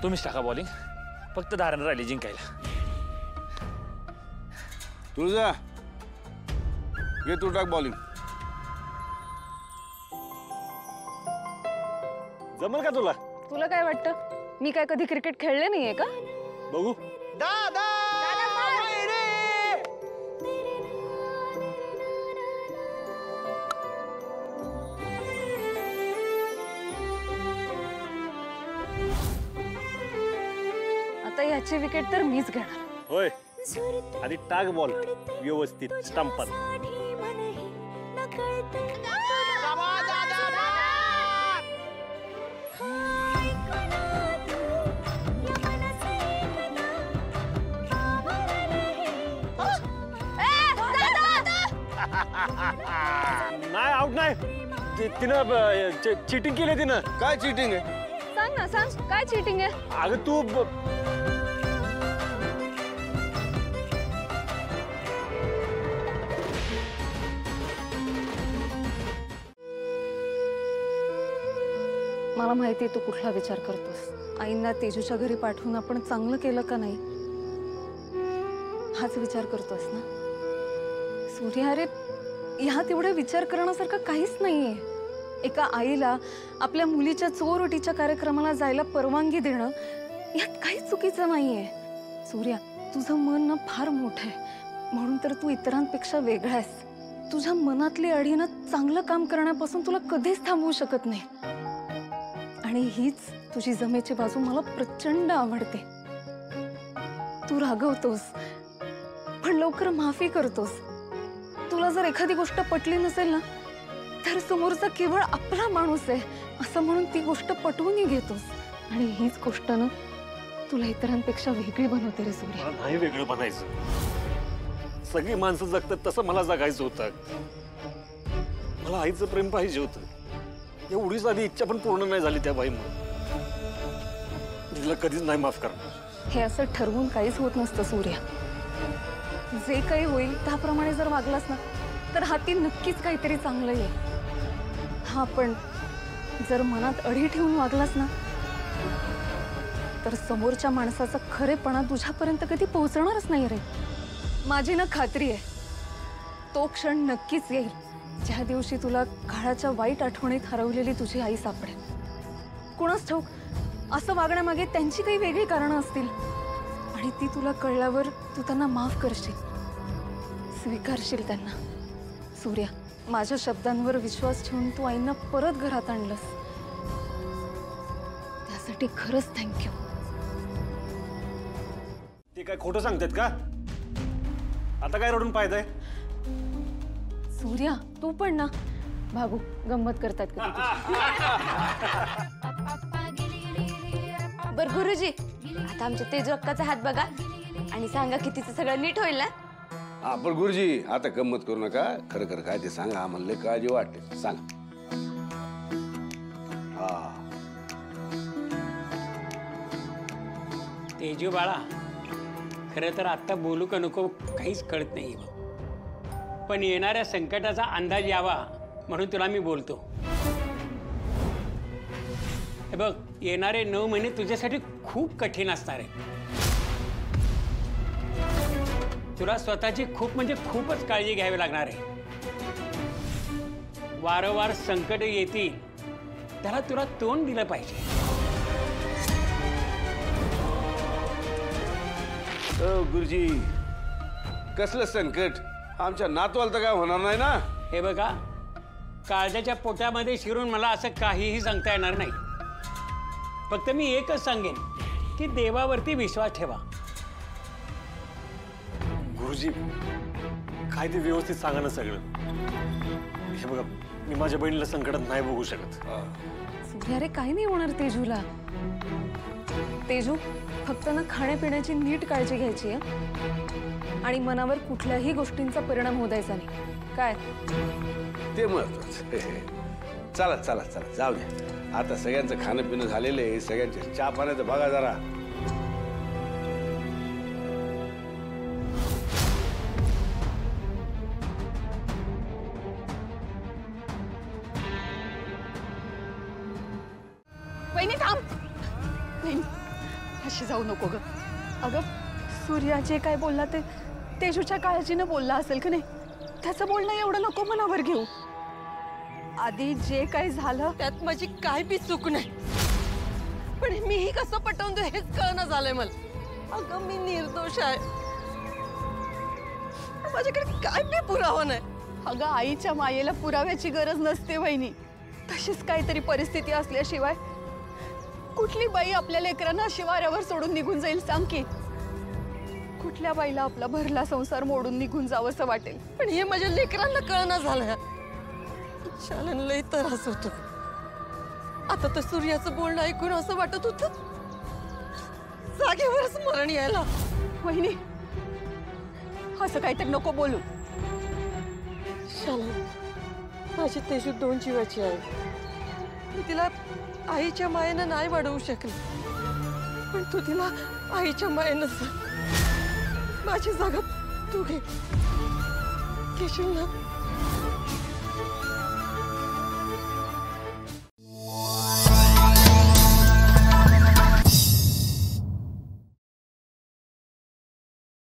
तुम्हीच टाका बॉलिंग, फक्त 10 रन राहिले जिंकायला. तुळजा घे, तू टाक बॉलिंग. जमल का तुला? तुला काय वाटतं, मी काय कधी क्रिकेट खेळले नाहीये का? बघू. दादा आता याची विकेट तर मीच घेणार. होय, आधी टाक बॉल व्यवस्थित स्टंपात. नाही, आउट नाही. तिनं चिटिंग केली. तिनं काय चिटिंग आहे? सांग ना, सांग काय चिटिंग आहे? अगं तू मला माहिती आहे तू कुठला विचार करतोस. आईंना तेजूच्या घरी पाठवून आपण चांगलं केलं का नाही हाच विचार करतोस ना? सूर्या, अरे ह्यात एवढा विचार करण्यासारखं काहीच नाहीये. एका आईला आपल्या मुलीच्या चोरटीच्या कार्यक्रमाला जायला परवानगी देणं यात काहीच चुकीचं नाहीये. सूर्या, तुझं मन ना फार मोठं आहे, म्हणून तर तू इतरांपेक्षा वेगळा आहेस. तुझ्या मनातली अडीनं चांगलं काम करण्यापासून तुला कधीच थांबवू शकत नाही. आणि हीच तुझी जमेची बाजू मला प्रचंड आवडते. तू रागवतोस पण लवकर माफी करतोस. तुला जर एखादी गोष्ट पटली नसेल ना, तर समोरचा केवळ आपला माणूस आहे असं म्हणून ती गोष्ट पटवूनही घेतोस. आणि हीच गोष्ट ना तुला इतरांपेक्षा वेगळी बनवते रे सूर्या. नाही वेगळं बनायचं. सगळी माणसं जगतात तसं मला जगायचं होतं. मला आईचं प्रेम पाहिजे होतं. एवढी साधी इच्छा पण पूर्ण नाही झाली त्या बाईमुळे. तिला कधीच नाही माफ करणार. हे असं ठरवून काहीच होत नसतं सूर्या. जे काही होईल त्याप्रमाणे जर वागलास ना, तर हाती नक्कीच काहीतरी चांगलं येईल. हा, पण जर मनात अढी ठेवून वागलास ना, तर समोरच्या माणसाचा खरेपणा तुझ्यापर्यंत कधी पोहोचणारच नाही रे. माझी ना खात्री आहे तो क्षण नक्कीच येईल ज्या दिवशी तुला काळाच्या वाईट आठवणीत हरवलेली तुझी आई सापडेल. कुणास ठाऊक, असं वागण्यामागे त्यांची काही वेगळी कारणं असतील आणि ती तुला कळल्यावर तू त्यांना माफ करशील, स्वीकारशील त्यांना. सूर्या, माझ्या शब्दांवर विश्वास ठेवून तू आईंना परत घरात आणलंस, त्यासाठी खरंच थँक्यू. ते काय खोटं सांगतात का? आता काय रडून फायदा आहे? सूर्या, तू पण ना. भागू गंमत करतात का? बर गुरुजी, आता आमच्या तेजू अक्काचा हात बघा आणि सांगा की तिचं सगळं नीट होईल ना? हा, पण गुरुजी आता गंमत करू नका. खरं खरं काय ते सांगा. आम्हाला लय काळजी वाटते. सांगा. हा, तेजू बाळा, खरं तर आत्ता बोलू का नको काहीच कळत नाही. पण येणाऱ्या संकटाचा अंदाज यावा म्हणून तुला मी बोलतो. हे बघ, येणारे 9 महिने तुझ्यासाठी खूप कठीण असणार आहे. तुला स्वतःची खूप म्हणजे खूपच काळजी घ्यावी लागणार आहे. वारंवार संकट येतील त्याला तुला तोंड दिलं पाहिजे. गुरुजी कसलं संकट? आमच्या नातवाला तर काय होणार नाही ना? हे बघा, काळजाच्या पोटामध्ये शिरून मला असं काहीही सांगता येणार नाही. फक्त मी एकच सांगेन की देवावरती विश्वास ठेवा. गुरुजी, काय ते व्यवस्थित सांगा ना सगळं. हे बघा, मी माझ्या बहिणीला संकटात नाही बघू शकत. सूर्या, अरे काही नाही होणार तेजूला. तेजू, फक्त ना खाण्यापिण्याची नीट काळजी घ्यायची आहे आणि मनावर कुठल्याही गोष्टींचा परिणाम होऊ द्यायचा नाही. काय ते महत्वाचं. चला चला चला, जाऊ द्या. आता सगळ्यांचं खाणं पिणं झालेलं आहे. सगळ्यांचे चहा पाण्याचं बघा जरा. वहिनी थांब. पाशी जाऊ नको ग. अगं सूर्या जे काय बोलला ते तेजूच्या काळजीनं बोलला असेल की नाही. त्याचं बोलणं एवढं नको मनावर घेऊ. आधी जे काही झालं त्यात माझी काय बी चूक नाही, पण मीही कसं पटवून देऊ हेच कळणं झालंय मला. अगं मी निर्दोष आहे, माझ्याकडे काय बी पुरावा नाही. अगं आईच्या मायेला पुराव्याची गरज नसते वहिनी. तशीच काहीतरी परिस्थिती असल्याशिवाय कुठली बाई आपल्या लेकरांना शिवाऱ्यावर सोडून निघून जाईल सांग की. कुठल्या बाईला आपला भरला संसार मोडून निघून जावंसं वाटेल. पण हे माझ्या लेकरांना कळणं झालंय. शालन लय त्रास होतो. आता तर सूर्याचं बोलणं ऐकून असं वाटत होतं जागेवरच मरण यायला. वहिनी असं काहीतरी नको बोलू. शालन, माझी तेजू 2 जीवाची आहे. मी तिला आईच्या मायेनं नाही वाढवू शकले, पण तू तिला आईच्या मायेनं माझी जागा तू घेशील ना.